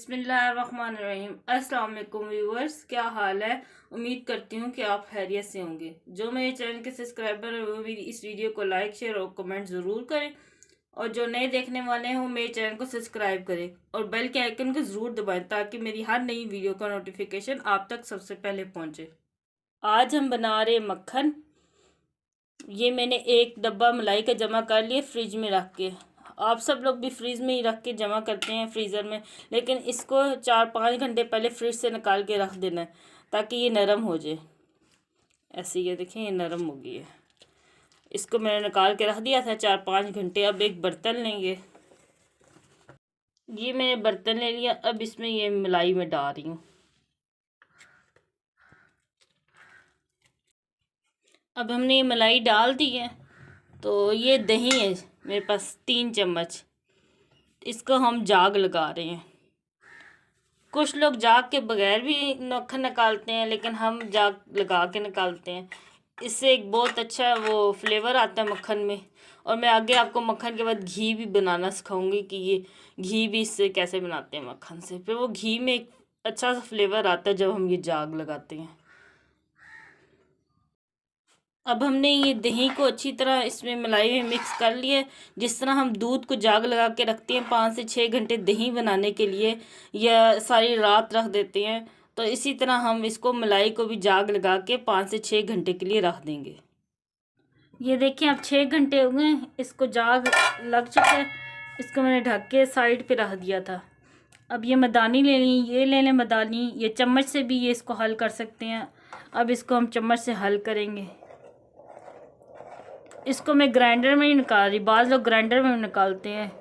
बिस्मिल्लाहिर्रहमानिर्रहीम। अस्सलाम वालेकुम व्यूअर्स, क्या हाल है। उम्मीद करती हूँ कि आप खैरियत से होंगे। जो मेरे चैनल के सब्सक्राइबर हैं वो मेरी इस वीडियो को लाइक शेयर और कमेंट ज़रूर करें, और जो नए देखने वाले हैं वो मेरे चैनल को सब्सक्राइब करें और बेल के आइकन को ज़रूर दबाएं ताकि मेरी हर नई वीडियो का नोटिफिकेशन आप तक सबसे पहले पहुँचे। आज हम बना रहे मक्खन। ये मैंने एक डब्बा मलाई का जमा कर लिया फ्रिज में रख के। आप सब लोग भी फ्रिज में ही रख के जमा करते हैं फ्रीज़र में, लेकिन इसको 4-5 घंटे पहले फ्रिज से निकाल के रख देना है ताकि ये नरम हो जाए। ऐसे ये देखें, ये नरम हो गई है। इसको मैंने निकाल के रख दिया था 4-5 घंटे। अब एक बर्तन लेंगे। ये मैंने बर्तन ले लिया। अब इसमें ये मलाई में डाल रही हूँ। अब हमने ये मलाई डाल दी है। तो ये दही है मेरे पास 3 चम्मच। इसको हम जाग लगा रहे हैं। कुछ लोग जाग के बगैर भी मक्खन निकालते हैं, लेकिन हम जाग लगा के निकालते हैं। इससे एक बहुत अच्छा वो फ्लेवर आता है मक्खन में। और मैं आगे आपको मक्खन के बाद घी भी बनाना सिखाऊंगी कि ये घी भी इससे कैसे बनाते हैं मक्खन से। फिर वो घी में एक अच्छा सा फ्लेवर आता है जब हम ये जाग लगाते हैं। अब हमने ये दही को अच्छी तरह इसमें मलाई में मिक्स कर लिया। जिस तरह हम दूध को जाग लगा के रखते हैं 5 से 6 घंटे दही बनाने के लिए, या सारी रात रख देते हैं, तो इसी तरह हम इसको मलाई को भी जाग लगा के 5 से 6 घंटे के लिए रख देंगे। ये देखिए, अब 6 घंटे हो गए, इसको जाग लग चुका है। इसको मैंने ढक के साइड पे रख दिया था। अब ये मदानी ले ली, ये ले लें मदानी। ये चम्मच से भी ये इसको हल कर सकते हैं। अब इसको हम चम्मच से हल करेंगे। इसको मैं ग्राइंडर में ही निकाल रही। बाज़ लोग ग्राइंडर में निकालते हैं,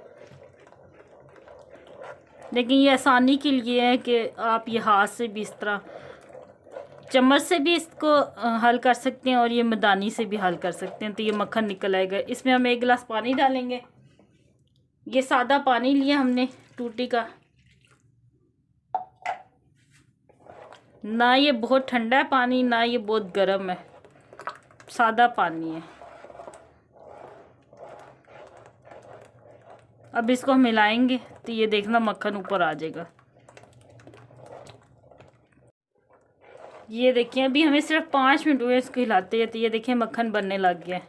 लेकिन ये आसानी के लिए है कि आप ये हाथ से भी इस तरह चम्मच से भी इसको हल कर सकते हैं, और ये मदानी से भी हल कर सकते हैं। तो ये मक्खन निकल आएगा। इसमें हम 1 गिलास पानी डालेंगे। ये सादा पानी लिया हमने टूटी का, ना ये बहुत ठंडा है पानी, ना ये बहुत गर्म है, सादा पानी है। अब इसको हम मिलाएंगे तो ये देखना मक्खन ऊपर आ जाएगा। ये देखिए, अभी हमें सिर्फ 5 मिनट हुए इसको हिलाते हैं, तो ये देखिए मक्खन बनने लग गया है।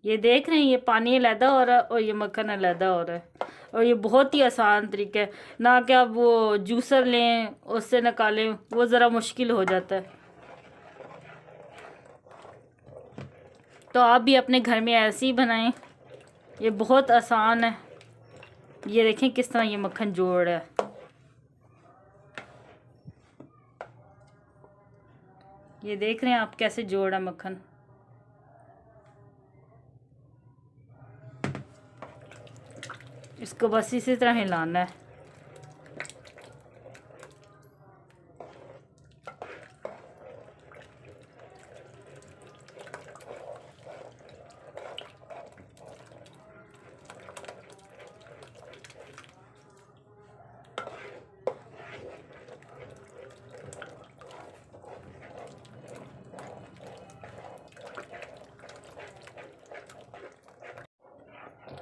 ये देख रहे हैं, ये पानी अलहदा हो रहा है और ये मक्खन अलहदा हो रहा है। और ये बहुत ही आसान तरीका है, ना कि आप वो जूसर लें उससे निकालें, वो ज़रा मुश्किल हो जाता है। तो आप भी अपने घर में ऐसे ही बनाएं, ये बहुत आसान है। ये देखें किस तरह ये मक्खन जोड़ रहा है। ये देख रहे हैं आप कैसे जोड़ रहा है मक्खन। इसको बस इसी तरह हिलाना है।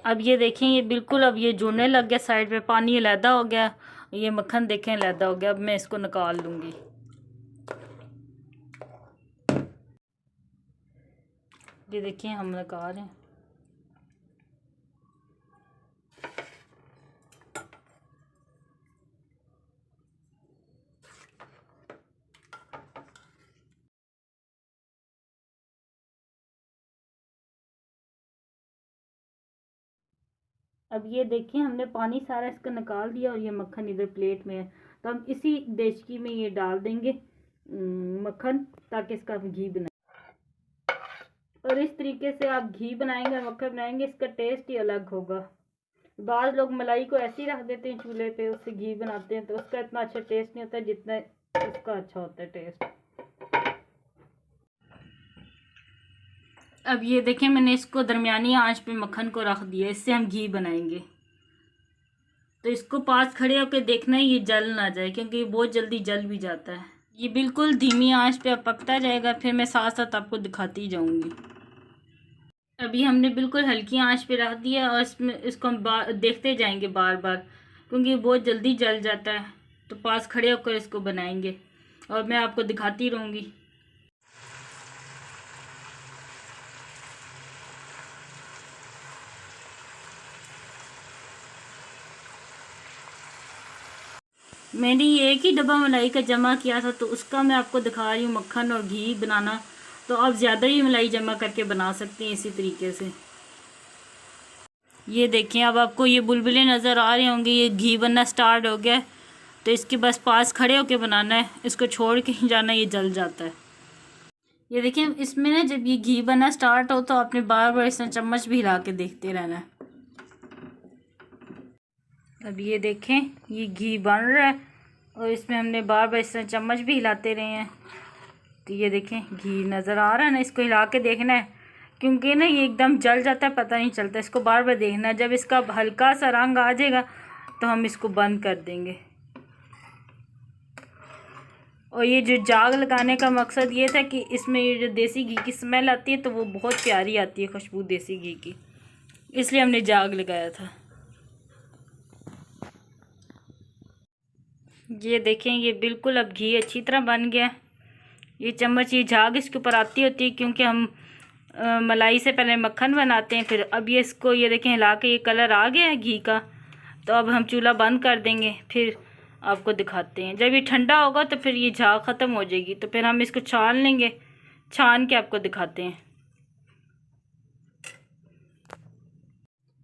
अब ये देखें, ये बिल्कुल अब ये जुड़ने लग गया। साइड पे पानी अलहदा हो गया। ये मक्खन देखें अलहदा हो गया। अब मैं इसको निकाल लूँगी। ये देखिए हम निकाल रहे हैं। अब ये देखिए, हमने पानी सारा इसका निकाल दिया और ये मक्खन इधर प्लेट में है। तो हम इसी देचकी में ये डाल देंगे मक्खन, ताकि इसका हम घी बनाए। और इस तरीके से आप घी बनाएंगे, मक्खन बनाएंगे, इसका टेस्ट ही अलग होगा। बाज़ लोग मलाई को ऐसे ही रख देते हैं चूल्हे पे, उससे घी बनाते हैं, तो उसका इतना अच्छा टेस्ट नहीं होता जितना इसका अच्छा होता है टेस्ट। अब ये देखें, मैंने इसको दरमियानी आंच पे मक्खन को रख दिया। इससे हम घी बनाएंगे। तो इसको पास खड़े होकर देखना है ये जल ना जाए, क्योंकि ये बहुत जल्दी जल भी जाता है। ये बिल्कुल धीमी आंच पे अब पकता जाएगा, फिर मैं साथ साथ आपको दिखाती जाऊंगी। अभी हमने बिल्कुल हल्की आंच पे रख दिया और इसमें इसको हम देखते जाएंगे बार बार क्योंकि ये बहुत जल्दी जल जाता है। तो पास खड़े होकर इसको बनाएंगे और मैं आपको दिखाती रहूँगी। मैंने ये एक ही डब्बा मलाई का जमा किया था, तो उसका मैं आपको दिखा रही हूँ मक्खन और घी बनाना। तो आप ज़्यादा ही मलाई जमा करके बना सकते हैं इसी तरीके से। ये देखिए, अब आपको ये बुलबुले नज़र आ रहे होंगे, ये घी बनना स्टार्ट हो गया है। तो इसके बस पास खड़े होके बनाना है, इसको छोड़ के ही जाना, ये जल जाता है। ये देखिए, इसमें ना जब ये घी बनना स्टार्ट हो तो आपने बार बार इसमें चम्मच भी हिला के देखते रहना है। अब ये देखें, ये घी बन रहा है और इसमें हमने बार बार इसमें चम्मच भी हिलाते रहे हैं। तो ये देखें, घी नज़र आ रहा है ना, इसको हिला के देखना है, क्योंकि ना ये एकदम जल जाता है, पता नहीं चलता। इसको बार बार देखना है, जब इसका हल्का सा रंग आ जाएगा तो हम इसको बंद कर देंगे। और ये जो जाग लगाने का मकसद ये था कि इसमें ये जो देसी घी की स्मेल आती है तो वो बहुत प्यारी आती है, खुशबू देसी घी की, इसलिए हमने जाग लगाया था। ये देखें, ये बिल्कुल अब घी अच्छी तरह बन गया। ये चम्मच, ये झाग इसके ऊपर आती होती है, क्योंकि हम मलाई से पहले मक्खन बनाते हैं। फिर अब ये इसको ये देखें हिला के ये कलर आ गया है घी का। तो अब हम चूल्हा बंद कर देंगे, फिर आपको दिखाते हैं। जब ये ठंडा होगा तो फिर ये झाग ख़त्म हो जाएगी, तो फिर हम इसको छान लेंगे, छान के आपको दिखाते हैं।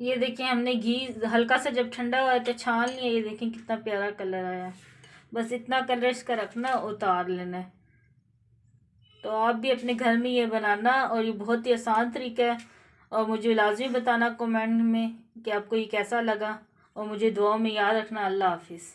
ये देखें, हमने घी हल्का सा जब ठंडा हुआ तो छान लिया। ये देखें कितना प्यारा कलर आया है। बस इतना कलर इसका रखना, उतार लेना है। तो आप भी अपने घर में ये बनाना, और ये बहुत ही आसान तरीका है। और मुझे लाजमी बताना कमेंट में कि आपको ये कैसा लगा, और मुझे दुआ में याद रखना। अल्लाह हाफिज़।